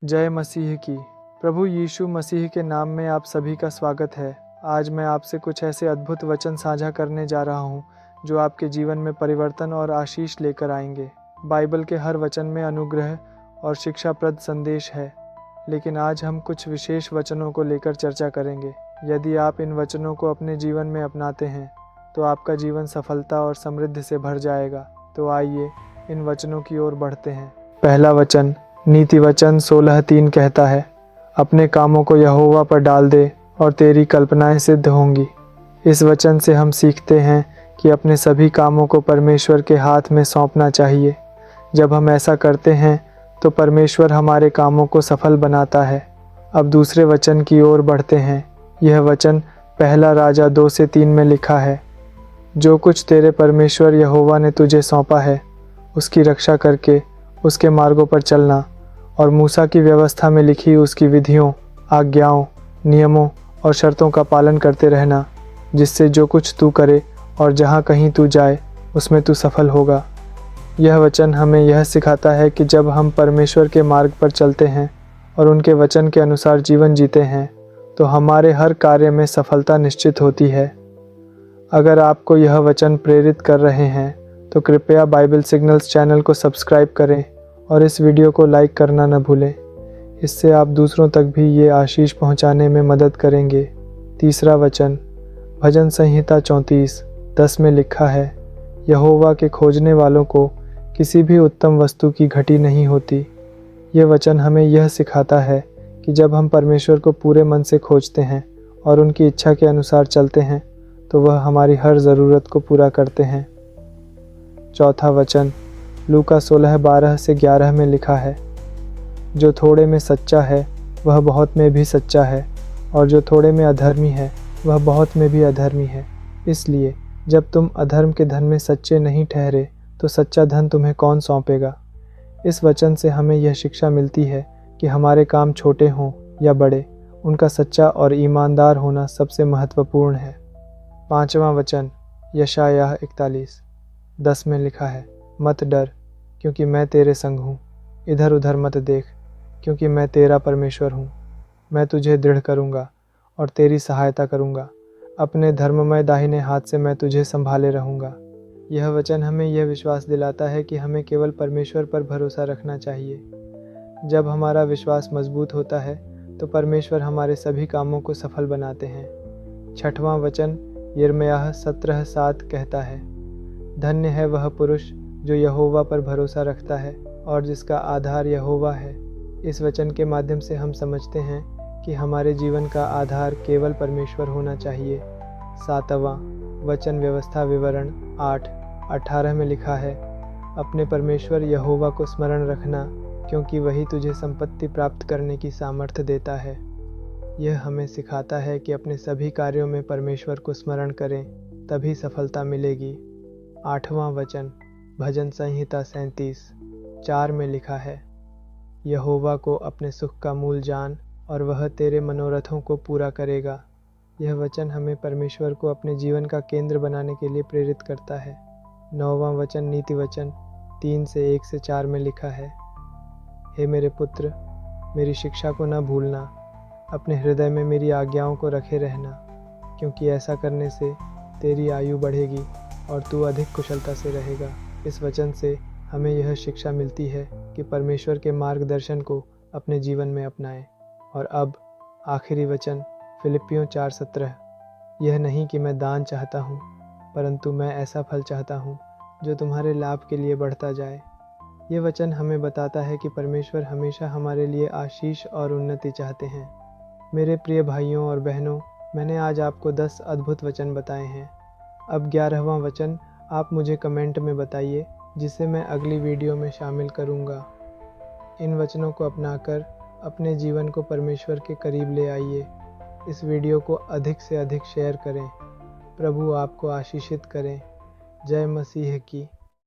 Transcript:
जय मसीह की। प्रभु यीशु मसीह के नाम में आप सभी का स्वागत है। आज मैं आपसे कुछ ऐसे अद्भुत वचन साझा करने जा रहा हूँ जो आपके जीवन में परिवर्तन और आशीष लेकर आएंगे। बाइबल के हर वचन में अनुग्रह और शिक्षाप्रद संदेश है, लेकिन आज हम कुछ विशेष वचनों को लेकर चर्चा करेंगे। यदि आप इन वचनों को अपने जीवन में अपनाते हैं तो आपका जीवन सफलता और समृद्धि से भर जाएगा। तो आइए इन वचनों की ओर बढ़ते हैं। पहला वचन नीति वचन 16:3 कहता है, अपने कामों को यहोवा पर डाल दे और तेरी कल्पनाएं सिद्ध होंगी। इस वचन से हम सीखते हैं कि अपने सभी कामों को परमेश्वर के हाथ में सौंपना चाहिए। जब हम ऐसा करते हैं तो परमेश्वर हमारे कामों को सफल बनाता है। अब दूसरे वचन की ओर बढ़ते हैं। यह वचन पहला राजा 2:3 में लिखा है, जो कुछ तेरे परमेश्वर यहोवा ने तुझे सौंपा है उसकी रक्षा करके उसके मार्गों पर चलना और मूसा की व्यवस्था में लिखी उसकी विधियों, आज्ञाओं, नियमों और शर्तों का पालन करते रहना, जिससे जो कुछ तू करे और जहाँ कहीं तू जाए उसमें तू सफल होगा। यह वचन हमें यह सिखाता है कि जब हम परमेश्वर के मार्ग पर चलते हैं और उनके वचन के अनुसार जीवन जीते हैं तो हमारे हर कार्य में सफलता निश्चित होती है। अगर आपको यह वचन प्रेरित कर रहे हैं तो कृपया बाइबल सिग्नल्स चैनल को सब्सक्राइब करें और इस वीडियो को लाइक करना न भूलें। इससे आप दूसरों तक भी ये आशीष पहुंचाने में मदद करेंगे। तीसरा वचन भजन संहिता 34:10 में लिखा है, यहोवा के खोजने वालों को किसी भी उत्तम वस्तु की घटी नहीं होती। यह वचन हमें यह सिखाता है कि जब हम परमेश्वर को पूरे मन से खोजते हैं और उनकी इच्छा के अनुसार चलते हैं तो वह हमारी हर ज़रूरत को पूरा करते हैं। चौथा वचन लूका 16:12-11 में लिखा है, जो थोड़े में सच्चा है वह बहुत में भी सच्चा है, और जो थोड़े में अधर्मी है वह बहुत में भी अधर्मी है। इसलिए जब तुम अधर्म के धन में सच्चे नहीं ठहरे तो सच्चा धन तुम्हें कौन सौंपेगा। इस वचन से हमें यह शिक्षा मिलती है कि हमारे काम छोटे हों या बड़े, उनका सच्चा और ईमानदार होना सबसे महत्वपूर्ण है। पांचवा वचन यशायाह 41:10 में लिखा है, मत डर क्योंकि मैं तेरे संग हूँ, इधर उधर मत देख क्योंकि मैं तेरा परमेश्वर हूँ। मैं तुझे दृढ़ करूँगा और तेरी सहायता करूँगा, अपने धर्ममय दाहिने हाथ से मैं तुझे संभाले रहूँगा। यह वचन हमें यह विश्वास दिलाता है कि हमें केवल परमेश्वर पर भरोसा रखना चाहिए। जब हमारा विश्वास मजबूत होता है तो परमेश्वर हमारे सभी कामों को सफल बनाते हैं। छठवां वचन यिर्मयाह 17:7 कहता है, धन्य है वह पुरुष जो यहोवा पर भरोसा रखता है और जिसका आधार यहोवा है। इस वचन के माध्यम से हम समझते हैं कि हमारे जीवन का आधार केवल परमेश्वर होना चाहिए। सातवां वचन व्यवस्था विवरण 8:18 में लिखा है, अपने परमेश्वर यहोवा को स्मरण रखना क्योंकि वही तुझे संपत्ति प्राप्त करने की सामर्थ्य देता है। यह हमें सिखाता है कि अपने सभी कार्यों में परमेश्वर को स्मरण करें, तभी सफलता मिलेगी। आठवां वचन भजन संहिता 37:4 में लिखा है, यहोवा को अपने सुख का मूल जान और वह तेरे मनोरथों को पूरा करेगा। यह वचन हमें परमेश्वर को अपने जीवन का केंद्र बनाने के लिए प्रेरित करता है। नौवां वचन नीति वचन 3:1-4 में लिखा है, हे मेरे पुत्र, मेरी शिक्षा को न भूलना, अपने हृदय में मेरी आज्ञाओं को रखे रहना, क्योंकि ऐसा करने से तेरी आयु बढ़ेगी और तू अधिक कुशलता से रहेगा। इस वचन से हमें यह शिक्षा मिलती है कि परमेश्वर के मार्गदर्शन को अपने जीवन में अपनाएं। और अब आखिरी वचन फिलिप्पियों 4:17, यह नहीं कि मैं दान चाहता हूँ, परंतु मैं ऐसा फल चाहता हूँ जो तुम्हारे लाभ के लिए बढ़ता जाए। ये वचन हमें बताता है कि परमेश्वर हमेशा हमारे लिए आशीष और उन्नति चाहते हैं। मेरे प्रिय भाइयों और बहनों, मैंने आज आपको 10 अद्भुत वचन बताए हैं। अब 11वां वचन आप मुझे कमेंट में बताइए, जिसे मैं अगली वीडियो में शामिल करूंगा। इन वचनों को अपनाकर अपने जीवन को परमेश्वर के करीब ले आइए। इस वीडियो को अधिक से अधिक शेयर करें। प्रभु आपको आशीषित करें। जय मसीह की।